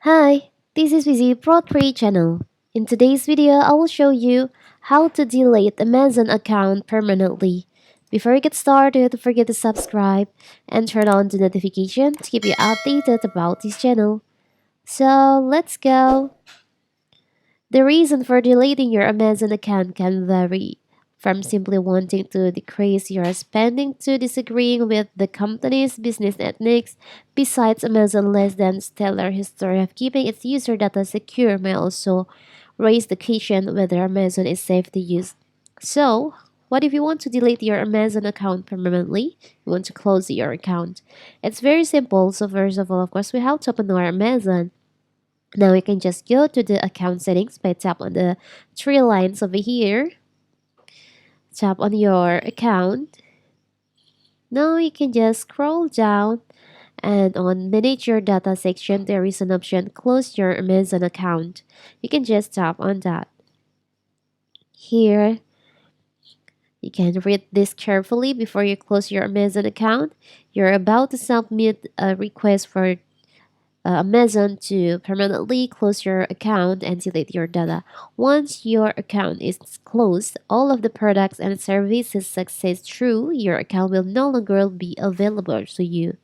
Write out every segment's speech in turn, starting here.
Hi, this is Vizi Pro 3 channel. In today's video, I will show you how to delete Amazon account permanently. Before you get started, don't forget to subscribe and turn on the notification to keep you updated about this channel. So let's go. The reason for deleting your Amazon account can vary, from simply wanting to decrease your spending to disagreeing with the company's business ethics. Besides, Amazon less than stellar history of keeping its user data secure may also raise the question whether Amazon is safe to use. So, what if you want to delete your Amazon account permanently? You want to close your account. It's very simple. So first of all, of course, we have to open our Amazon. Now you can just go to the account settings by tap on the three lines over here. Tap on your account. Now you can just scroll down and on manage your data section there is an option close your Amazon account. You can just tap on that. Here you can read this carefully before you close your Amazon account. You're about to submit a request for Amazon to permanently close your account and delete your data. Once your account is closed, all of the products and services success through your account will no longer be available to you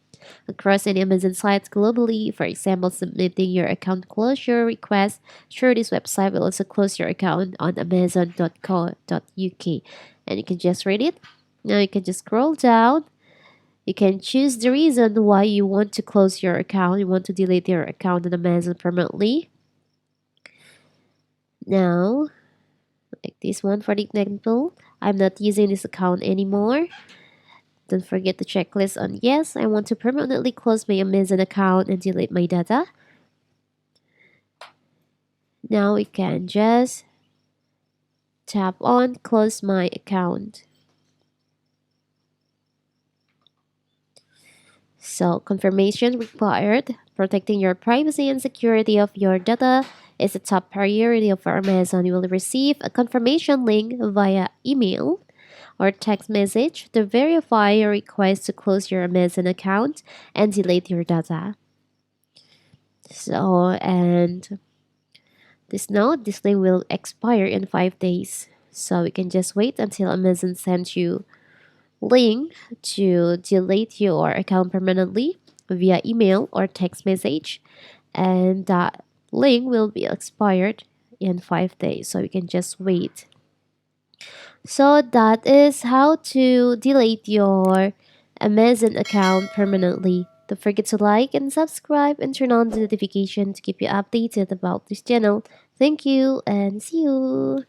across any Amazon sites globally. For example, submitting your account closure request through this website will also close your account on amazon.co.uk. And you can just read it. Now you can just scroll down. You can choose the reason why you want to close your account. You want to delete your account on Amazon permanently. Now, like this one for the example, I'm not using this account anymore. Don't forget the checklist on yes, I want to permanently close my Amazon account and delete my data. Now we can just tap on close my account. So, confirmation required. Protecting your privacy and security of your data is a top priority of Amazon. You will receive a confirmation link via email or text message to verify your request to close your Amazon account and delete your data. So, and this note, this link will expire in 5 days. So, we can just wait until Amazon sends you link to delete your account permanently via email or text message, and that link will be expired in 5 days, so you can just wait. So that is how to delete your Amazon account permanently. Don't forget to like and subscribe and turn on the notification to keep you updated about this channel. Thank you and see you.